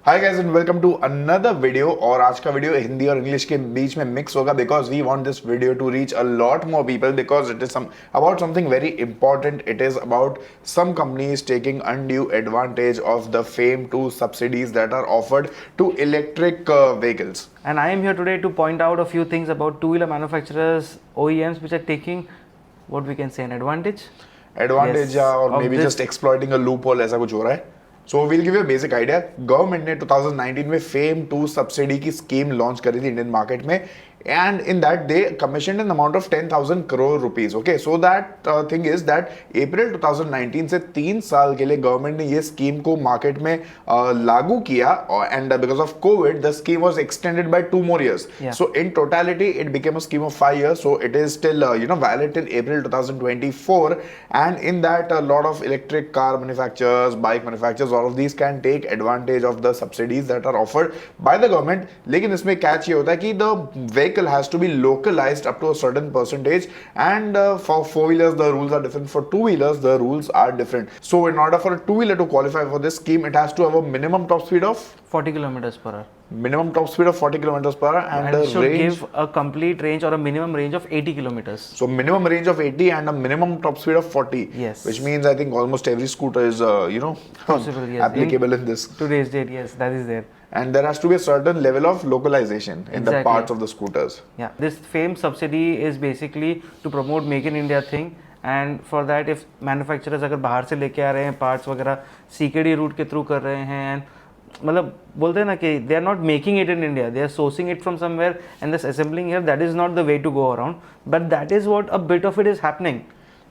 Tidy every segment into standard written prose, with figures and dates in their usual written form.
Hi guys and welcome to another video. और आज का वीडियो हिंदी और इंग्लिश के बीच में मिक्स होगा because we want this video to reach a lot more people because it is about something very important. It is about some companies taking undue advantage of the FAME 2 subsidies that are offered to electric vehicles. And I am here today to point out a few things about two-wheeler manufacturers, OEMs, which are taking what we can say an advantage. Advantage Yes, or of maybe this. just exploiting a loophole, ऐसा कुछ हो रहा है. So we'll give you a basic idea. Government ने 2019 में FAME 2 subsidy की scheme launch करी थी इंडियन मार्केट में, and in that they commissioned an amount of 10,000 crore rupees. Okay, so that thing is that April 2019 से 3 साल के लिए गवर्नमेंट ने ये स्कीम को मार्केट में लागू किया, and because of COVID the scheme was extended by 2 more years. Yeah. So in totality it became a scheme of 5 years. So it is still valid till April 2024, and in that a lot of electric car manufacturers, bike manufacturers, all of these can take advantage of the subsidies that are offered by the government. लेकिन इसमें catch ये होता है कि the vehicle has to be localized up to a certain percentage, and for 4-wheelers the rules are different, for 2-wheelers the rules are different. So in order for a 2-wheeler to qualify for this scheme, it has to have a minimum top speed of 40 kilometers per hour. minimum top speed of 40 kilometers per hour, and the it should range give a complete range or a minimum range of 80 kilometers. so minimum range of 80 and a minimum top speed of 40. Yes. Which means I think almost every scooter is Possible, yes. applicable in this. Today's date, yes, that is there. And there has to be a certain level of localization in the Exactly. parts of the scooters. Yeah, this FAME subsidy is basically to promote Make in India thing, and for that if manufacturers अगर बाहर से लेके आ रहे हैं parts वगैरह CKD route के through कर रहे हैं, and मतलब बोलते हैं ना कि they are not making it in India, they are sourcing it from somewhere and just assembling here, that is not the way to go around, but that is what a bit of it is happening.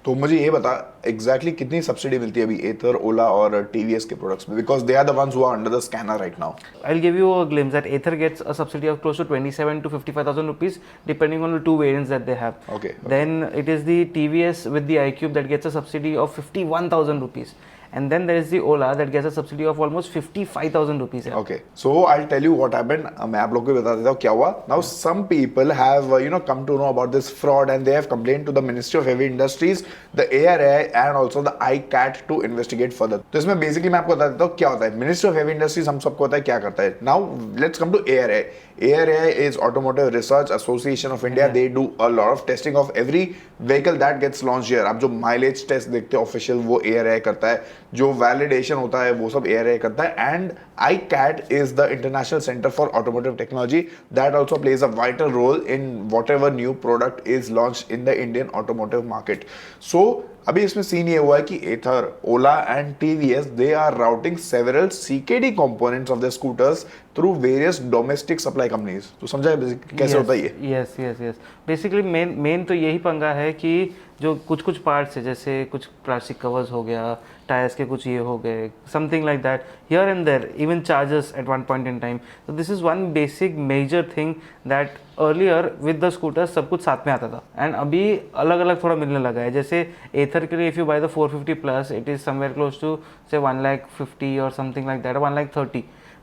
तो मुझे ये बता exactly कितनी subsidy मिलती है अभी एथर, ओला और TVS के प्रोडक्ट्स में, because they are the ones who are under the scanner right now. I'll give you a glimpse that Ather gets a subsidy of close to 27 to 55,000 rupees depending on the two variants that they have. Okay. Then it is the TVS with the iQube that gets a subsidy of 51,000 rupees. And then there is the Ola that gets a subsidy of almost 55,000 rupees. Yeah. Okay, so I'll tell you what happened. मैं आप लोगों को बता देता हूँ क्या हुआ. Now some people have come to know about this fraud and they have complained to the Ministry of Heavy Industries, the ARAI and also the ICAT to investigate further. तो इसमें basically मैं आपको बता देता हूँ क्या होता है. Ministry of Heavy Industries हम सबको पता है क्या करता है. Now let's come to ARAI. ARAI is Automotive Research Association of India. They do a lot of testing of every vehicle that gets launched here. आप जो mileage test देखते हो official वो ARAI करता है, जो वैलिडेशन होता है वो सब ARAI करता है, and ICAT is the International Center for Automotive Technology that also plays a vital role in whatever new product is launched in the Indian automotive market. So अभी इसमें सीन ये हुआ है कि Ather, Ola and TVS they are routing several CKD components of their scooters through various domestic supply companies. तो समझा कैसे होता है ये? Yes. Basically main तो यही पंगा है कि जो कुछ पार्ट्स है, जैसे कुछ प्लास्टिक कवर्स हो गया, टायर्स के कुछ ये हो गए, something like that, here and there, even chargers at one point in time. तो this is one basic major thing that earlier with the scooters सब कुछ साथ में आता था, एंड अभी अलग अलग थोड़ा मिलने लगा है. जैसे एथर के लिए if you buy the 450 plus it is somewhere close to say 1,50,000 और something like that, 1,30,000.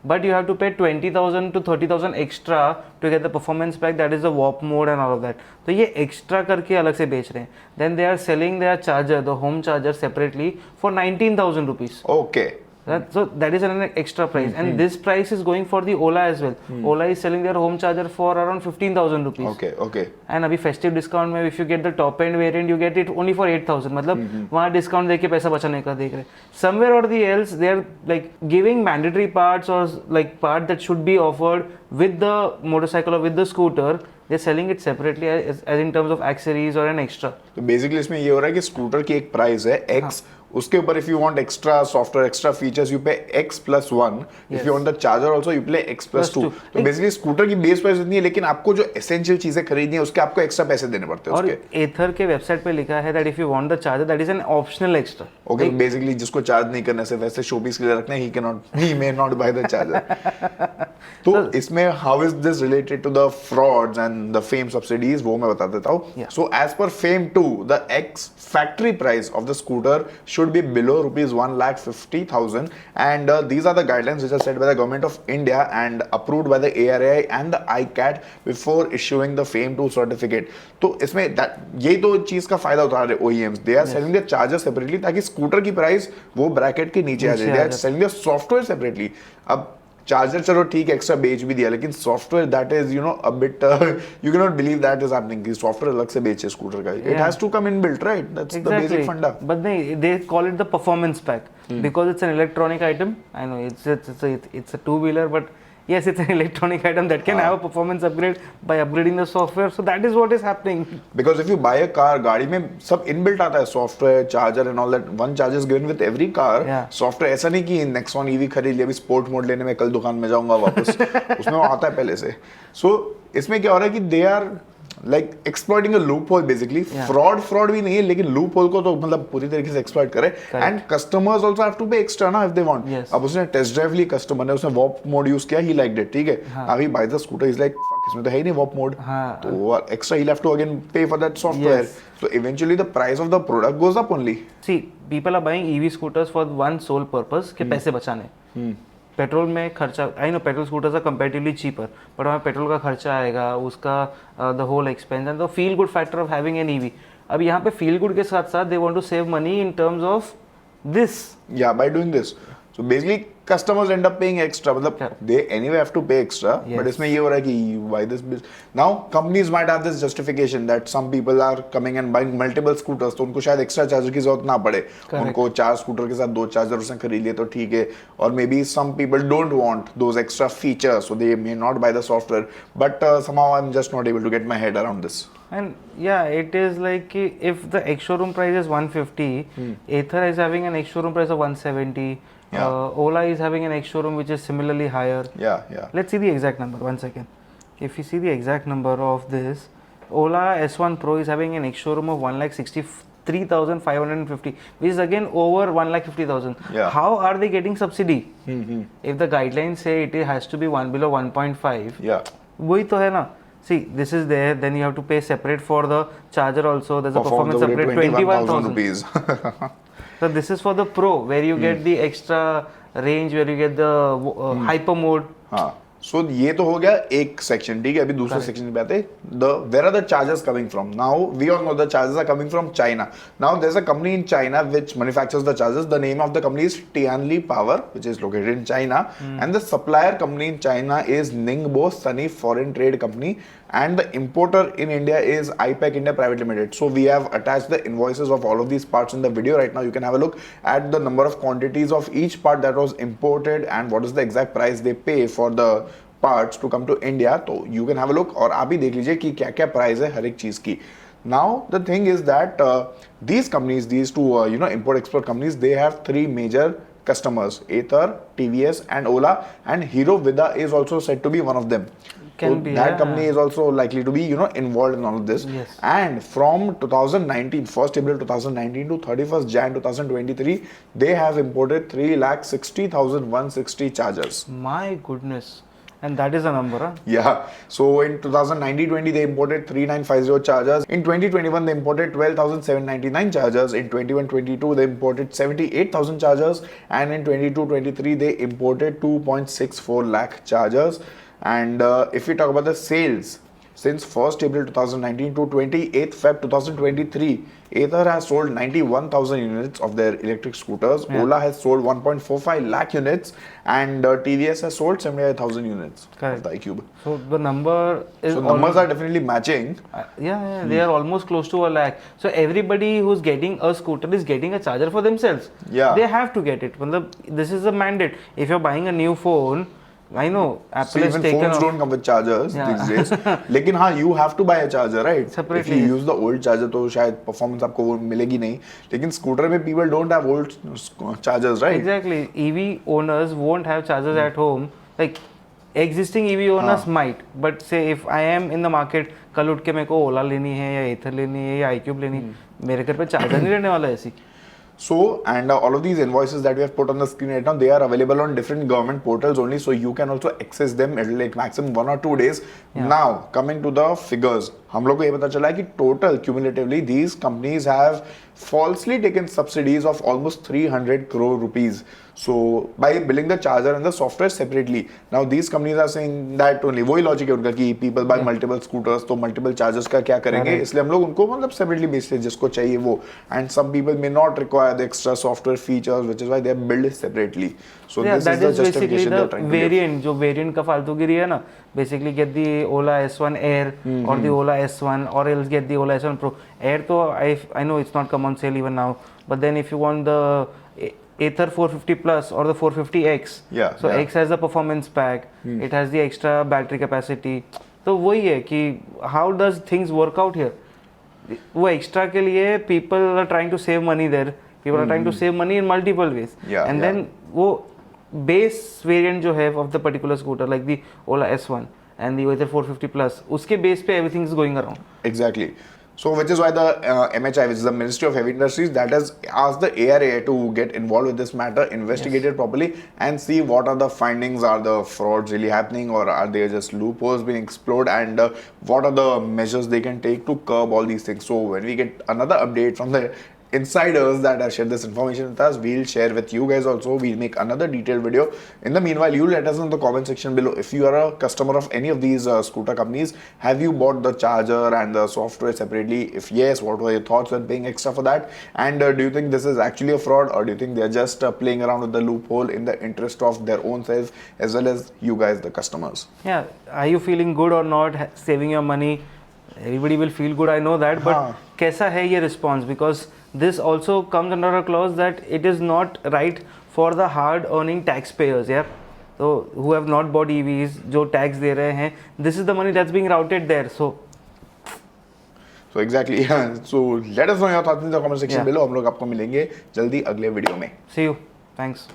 But you have to pay 20,000 to 30,000 extra to get the performance pack, that is the warp mode and all of that. तो ये extra करके अलग से बेच रहे हैं. Then they are selling their charger, the home charger separately for 19,000 rupees. Okay. So that is an extra price, and this price is going for the Ola as well. Ola is selling their home charger for around 15,000 rupees. Okay. And अभी festive discount में if you get the top end variant you get it only for 8,000. मतलब वहाँ discount देके पैसा बचाने का देख रहे हैं. Somewhere or the else they are like giving mandatory parts or like part that should be offered with the motorcycle or with the scooter. They're selling it separately as in terms of accessories or an extra. तो basically इसमें ये हो रहा है कि scooter की एक price है X, उसके ऊपर if you want extra software, extra features, you पे X+1. If you want the charger also you पे X+2. तो बेसिकली स्कूटर की बेस प्राइस इतनी है, लेकिन आपको जो एसेंशियल चीजें खरीदनी है उसके आपको एक्स्ट्रा पैसे देने पड़ते हैं. और एथर के वेबसाइट पे लिखा है that if you want the charger that is an optional extra. Okay, basically जिसको चार्ज नहीं करना, सिर्फ वैसे शोपीस के लिए रखना, he may not buy the charger. तो इसमें how is this related to the frauds and the FAME subsidies, वो मैं बता देता हूँ. So as per FAME 2 the X factory price of the scooter should be below rupees 1,50,000, and these are the guidelines which are set by the government of India and approved by the ARAI and the ICAT before issuing the FAME 2 certificate. तो इसमें यही तो चीज का फायदा उठा रहे OEMs. They are selling their charger separately ताकि स्कूटर की प्राइस वो ब्रैकेट के नीचे आ जाए. They are selling their software separately. अब चार्जर चलो ठीक एक्स्ट्रा बेच भी दिया, लेकिन software that is you know a bit you can not believe that is happening कि सॉफ्टवेयर अलग से बेचे स्कूटर का. It has to come in built, right? That's the basic funda. But they call it the performance pack because it's an electronic item. I know it's a two-wheeler, but yes, it's an electronic item that can have a performance upgrade by upgrading the software. So that is what is happening. Because if you buy a car, गाड़ी में सब inbuilt आता है, software, charger and all that. One charger is given with every car. Software ऐसा नहीं कि Nexon EV खरीद लिया, अभी स्पोर्ट मोड लेने में कल दुकान में जाऊंगा वापस. उसमें वो आता है पहले से. सो इसमें क्या हो रहा है कि they are like exploiting a loophole basically. Fraud भी नहीं है, लेकिन लूप होल को तो मतलब पूरी तरीके से एक्सप्लॉइट करे. And customers also have to pay extra ना इफ दे वांट. अब उसने टेस्ट ड्राइव ली, कस्टमर ने उसने वॉप मोड यूज किया, ही लाइक्ड इट, ठीक है. अभी buy the scooter is like इसमें तो है ही नहीं वॉप मोड, तो extra he have to again pay for that software. So eventually the price of the product goes up only. See people are buying EV scooters for one sole purpose के पैसे बचाने. पेट्रोल में खर्चा, I know petrol scooters are comparatively cheaper, but वहाँ petrol का खर्चा आएगा, उसका the whole expense and the feel good factor of having an EV. अब यहाँ पे फील गुड के साथ साथ they want to save money in terms of this. या by doing this. So basically customers end up paying extra. मतलब they anyway have to pay extra. But इसमें ये हो रहा है कि you buy this. Now companies might have this justification that some people are coming and buying multiple scooters, तो उनको शायद extra charger की जरूरत ना पड़े. उनको 4 स्कूटर के साथ 2 चार्जर उसने खरीद लिए तो ठीक है. और maybe some people don't want those extra features, so they may not buy the software. But somehow I'm just not able to get my head around this. And yeah, it is like if the ex-showroom price is 150, Ather is having an ex-showroom price of 170. Ola is having an ex-showroom which is similarly higher. Yeah. Let's see the exact number. One second. If you see the exact number of this, Ola S1 Pro is having an ex-showroom of 1,63,550, which is again over 1,50,000. How are they getting subsidy? If the guidelines say it has to be below 1.5, वही तो है ना. See, this is there. Then you have to pay separate for the charger also. There's a performance upgrade, 21,000 rupees. So this is for the Pro, where you get the extra range, where you get the hyper mode. हाँ. So ये तो हो गया एक section, ठीक है. अभी दूसरे section पे आते हैं. Where are the chargers coming from? Now we all know the chargers are coming from China. Now there's a company in China which manufactures the chargers. The name of the company is Tianli Power, which is located in China. And the supplier company in China is Ningbo Sunny Foreign Trade Company. And the importer in India is IPAC India Private Limited. So we have attached the invoices of all of these parts in the video right now. You can have a look at the number of quantities of each part that was imported and what is the exact price they pay for the parts to come to India. So you can have a look और आप भी देख लीजिए कि क्या क्या price है हर एक चीज की. Now the thing is that these companies, these two import-export companies, they have 3 major customers: Ather, TVS, and Ola. And Hero Vida is also said to be one of them. That company is also likely to be involved in all of this. And from 2019, 1st April 2019 to 31st Jan 2023, they have imported 3,60,160 chargers. My goodness. And that is a number, huh? Yeah. So in 2019-20, they imported 3,950 chargers. In 2021, they imported 12,799 chargers. In 21-22, they imported 78,000 chargers. And in 22-23, they imported 2.64 lakh chargers. And if we talk about the sales, since 1st April 2019 to 28th Feb 2023, Ather has sold 91,000 units of their electric scooters. Ola has sold 1.45 lakh units, and TVS has sold 75,000 units of the iQube. So the number is. So numbers are definitely matching. They are almost close to a lakh. So everybody who's getting a scooter is getting a charger for themselves. They have to get it. This is a mandate. If you're buying a new phone, I know Apple has taken phones don't come with chargers these days. लेकिन हाँ, you have to buy a charger, right? Separately. If you use the old charger, तो शायद performance आपको वो मिलेगी नहीं. लेकिन scooter में people don't have old chargers, right? Exactly. EV owners won't have chargers at home. Like existing EV owners might, but say if I am in the market, कल उठ के मेरे को Ola लेनी है या Ather लेनी है या iQube लेनी है, मेरे घर पे charger नहीं रहने वाला ऐसी. So, and all of these invoices that we have put on the screen right now, they are available on different government portals only, so you can also access them. It will take maximum 1 or 2 days. Now, coming to the figures, हम लोग को ये पता चला है कि total cumulatively these companies have falsely taken subsidies of almost 300 crore rupees. So by billing the charger and the software separately, now these companies are saying that only वही logic है उनका कि people buy multiple scooters, तो multiple chargers का क्या करेंगे, इसलिए हम लोग उनको मतलब separately बेचते हैं जिसको चाहिए वो, and some people may not require the extra software features, which is why they are built separately. So Yeah, this is that the is basically justification they are the trying to give. variant. जो variant का फालतूगिरी है ना, basically get the Ola S1 Air or the Ola S1, or else get the Ola S1 Pro. Air तो I know it's not come on sale even now, but then if you want the Ather 450 Plus or the 450X, Yeah, so yeah. X has the performance pack, it has the extra battery capacity. तो वही है कि how does things work out here? वो extra के लिए people are trying to save money there. People are trying to save money in multiple ways. Yeah, and yeah. then वो base variant जो है of the particular scooter like the Ola S1 and the Ather 450 Plus, उसके base पे everything is going around. Exactly. So, which is why the MHI, which is the Ministry of Heavy Industries, that has asked the ARAI to get involved with this matter, investigate it properly, and see what are the findings. Are the frauds really happening, or are there just loopholes being explored, and what are the measures they can take to curb all these things. So, when we get another update from the insiders that have shared this information with us, we'll share with you guys also. We'll make another detailed video. In the meanwhile, you let us know in the comment section below if you are a customer of any of these scooter companies. Have you bought the charger and the software separately? If yes, what were your thoughts when paying extra for that? And do you think this is actually a fraud, or do you think they're just playing around with the loophole in the interest of their own self as well as you guys, the customers? Yeah, are you feeling good or not saving your money? Everybody will feel good, I know that, but कैसा है ये response? Because this also comes under a clause that it is not right for the hard earning taxpayers, yeah. So who have not bought EVs, जो tax दे रहे हैं, this is the money that's being routed there. So exactly, yeah. So let us know your thoughts in the comment section Yeah. below. हम लोग आपको मिलेंगे जल्दी अगले video में. See you. Thanks.